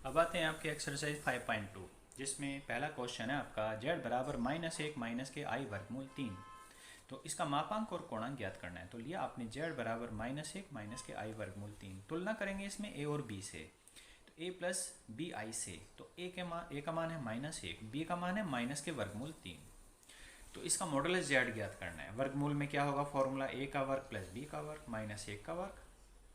अब आते हैं आपके एक्सरसाइज 5.2 जिसमें पहला क्वेश्चन है आपका z बराबर -1 माइनस के i वर्गमूल 3। तो इसका मापांक और कोणांक ज्ञात करना है। तो लिया आपने z बराबर -1 माइनस के i वर्गमूल 3। तुलना करेंगे इसमें a और b से। तो a प्लस बी आई से। तो a का मान है -1, b का मान है माइनस के वर्गमूल 3। तो इसका मॉडुलस z ज्ञात करना है। वर्गमूल में क्या होगा फॉर्मूला, a का वर्ग प्लस b का वर्ग माइनस 1 का वर्ग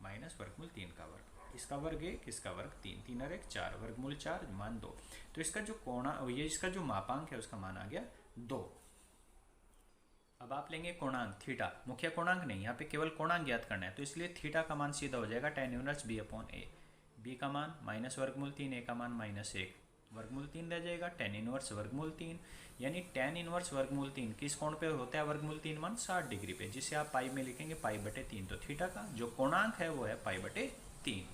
माइनस वर्गमूल 3 का वर्ग। इसका वर्ग 1, इसका वर्ग 3, 3 और 1 4, वर्गमूल 4 मान 2। तो इसका जो ये इसका जो मापांक है उसका मान आ गया 2। अब आप लेंगे कोणांक थीटा, मुख्य कोणांक नहीं, यहाँ पे केवल कोणांक ज्ञात करना है। तो इसलिए थीटा का मान सीधा हो जाएगा tan inverse b upon a। b का मान माइनस वर्गमूल 3, a का मान -1, वर्गमूल 3 रह जाएगा tan इनवर्स वर्गमूल 3। यानी tan इनवर्स वर्गमूल 3 किस कोण पे होता है वर्गमूल 3 मान 60 डिग्री पे, जिसे आप पाई में लिखेंगे पाई/3। तो थीटा का जो कोणांक है वो है पाई/3।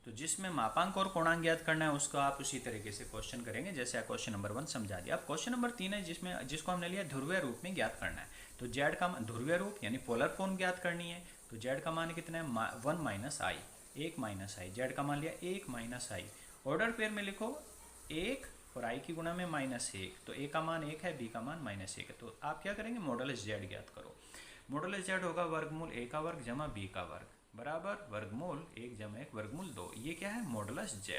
तो जिसमें मापांक और कोणांक ज्ञात करना है उसको आप उसी तरीके से क्वेश्चन करेंगे जैसे क्वेश्चन नंबर 1 समझा दिया। अब क्वेश्चन नंबर 3 है जिसको हमने लिया ध्रुवीय रूप में ज्ञात करना है। तो z का ध्रुवीय रूप यानी पोलर फॉर्म ज्ञात करनी है। तो z का मान कितना है 1 माइनस आई, 1 माइनस आई। z का मान लिया 1 माइनस आई। ऑर्डर पेयर में लिखो 1 और i की गुणा में -1। तो a का मान 1 है, b का मान -1 है। तो आप क्या करेंगे मॉडुलस z ज्ञात करो। मॉडुलस z होगा वर्गमूल a का वर्ग जमा b का वर्ग बराबर वर्गमूल 1 जमा 1 वर्गमूल 2। ये क्या है मॉडुलस z।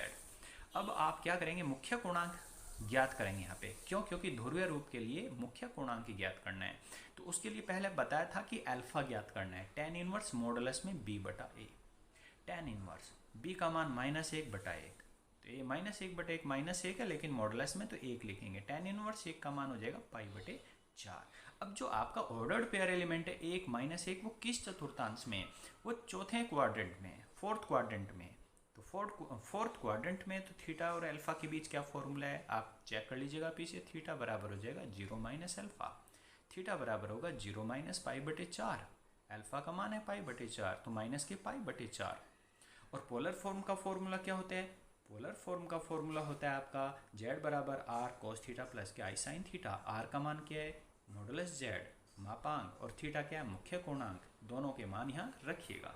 अब आप क्या करेंगे मुख्य पूर्णांक ज्ञात करेंगे यहाँ पे। क्यों? क्योंकि ध्रुवीय रूप के लिए मुख्य पूर्णांक ज्ञात करना है। तो उसके लिए पहले बताया था कि अल्फा ज्ञात करना है। tan इनवर्स मॉडुलस में b/a। tan इनवर्स b का मान -1/1। तो ये -1/1 -1 है, लेकिन मॉडुलस में तो 1 लिखेंगे। tan इनवर्स 1 का मान हो जाएगा पाई/4। अब जो आपका ऑर्डर्ड पेयर एलिमेंट है 1 -1, वो किस चतुर्थांश में है? वो चौथे क्वाड्रेंट में, फोर्थ क्वाड्रेंट में। तो फोर्थ क्वाड्रेंट में तो थीटा और अल्फा के बीच क्या फॉर्मूला है आप चेक कर लीजिएगा पीछे। थीटा बराबर हो जाएगा 0 माइनस अल्फा। थीटा बराबर होगा 0 माइनस पाई/4। अल्फा का मान है पाई/4, तो माइनस के पाई/4। और पोलर फॉर्म का फॉर्मूला क्या होता है? पोलर फॉर्म का फॉर्मूला होता है आपका z बराबर r cos थीटा प्लस के i sin थीटा। r का मान क्या है मॉडुलस z मापांक, और थीटा क्या है मुख्य कोणांक। दोनों के मान यहाँ रखिएगा।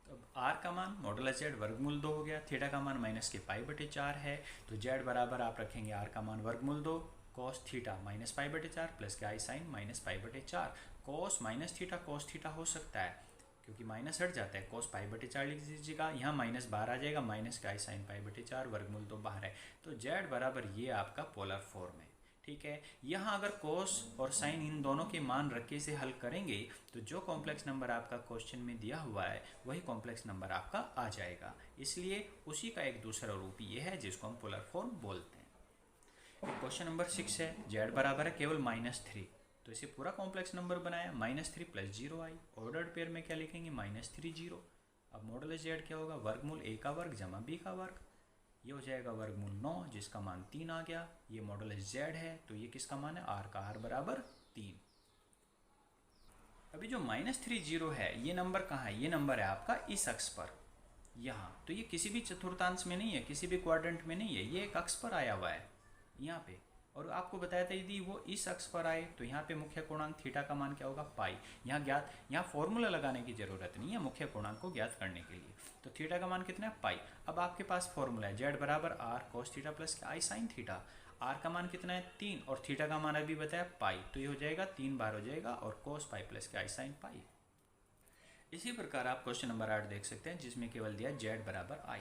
तो अब r का मान मॉडुलस z वर्गमूल 2 हो गया। थीटा का मान माइनस के पाई/4 है। तो z बराबर आप रखेंगे r का मान वर्गमूल 2 cos theta minus pi plus के i sin minus pi. cos minus theta cos theta हो सकता है क्योंकि माइनस हट जाता है। cos पाई/4 लिख दीजिएगा, यहाँ माइनस बाहर आ जाएगा, माइनस का i sin पाई/4 वर्गमूल 2 बाहर है। तो z बराबर ये आपका पोलर फॉर्म है। ठीक है, यहाँ अगर cos और sin इन दोनों के मान रख के इसे हल करेंगे तो जो कॉम्प्लेक्स नंबर आपका क्वेश्चन में दिया हुआ है वही कॉम्प्लेक्स नंबर आपका आ जाएगा। इसलिए उसी का एक दूसरा रूप ये है जिसको हम पोलर फॉर्म बोलते हैं। क्वेश्चन नंबर 6 है z बराबर है केवल -3। तो इसे पूरा कॉम्प्लेक्स नंबर बनाया -3 + 0i। ऑर्डर्ड पेयर में क्या लिखेंगे -3 0। अब मॉडुलस z क्या होगा वर्गमूल a का वर्ग जमा b का वर्ग। ये हो जाएगा वर्गमूल 9 जिसका मान 3 आ गया। ये मॉडुलस z है तो ये किसका मान है r का, r बराबर 3। अभी जो -3 0 है ये नंबर कहाँ है? ये नंबर है आपका इस अक्ष पर यहाँ। तो ये किसी भी चतुर्थांश में नहीं है, किसी भी क्वाड्रेंट में नहीं है, ये एक अक्ष पर आया हुआ है यहाँ पे। और आपको बताया था यदि वो इस अक्ष पर आए तो यहाँ पे मुख्य कोणांक थीटा का मान क्या होगा पाई। यहाँ फॉर्मूला लगाने की जरूरत नहीं है मुख्य कोणांक को ज्ञात करने के लिए। तो थीटा का मान कितना है पाई। अब आपके पास फॉर्मूला है z बराबर r cos थीटा प्लस के i sin थीटा। r का मान कितना है 3 और थीटा का मान अभी बताया पाई। तो ये हो जाएगा 3 बार हो जाएगा और cos पाई प्लस के i sin पाई। इसी प्रकार आप क्वेश्चन नंबर 8 देख सकते हैं जिसमें केवल दिया z बराबर i।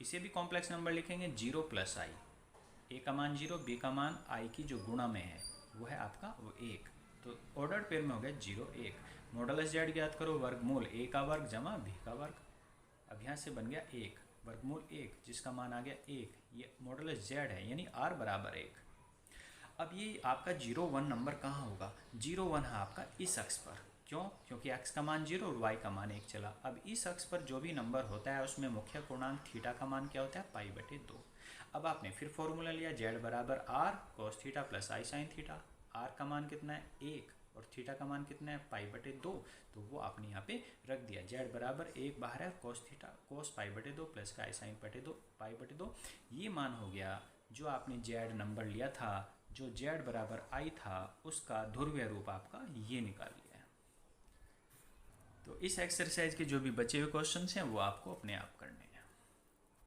इसे भी कॉम्प्लेक्स नंबर लिखेंगे 0 + i। a का मान 0, b का मान i की जो गुणा में है वो है आपका वो 1। तो ऑर्डर्ड पेयर में हो गया 0 1। मॉडुलस z ज्ञात करो वर्गमूल a का वर्ग जमा b का वर्ग। अब यहाँ से बन गया 1 वर्गमूल 1 जिसका मान आ गया 1। ये मॉडुलस z है यानी r बराबर 1। अब ये आपका 0 1 नंबर कहाँ होगा? 0 1 है आपका इस अक्ष पर। क्यों? क्योंकि x का मान 0 और y का मान 1 चला। अब इस अक्ष पर जो भी नंबर होता है उसमें मुख्य पूर्णांक थीटा का मान क्या होता है पाई/2। अब आपने फिर फॉर्मूला लिया z बराबर r cos theta plus i sin theta. r का मान कितना है 1 और थीटा का मान कितना है पाई/2। तो वो आपने यहाँ पे रख दिया। z बराबर 1 बाहर है cos पाई/2 प्लस का i sin पाई/2। ये मान हो गया जो आपने z नंबर लिया था, जो z बराबर i था उसका ध्रुवीय रूप आपका ये निकाल लिया है। तो इस एक्सरसाइज के जो भी बचे हुए क्वेश्चंस हैं वो आपको अपने आप करने हैं।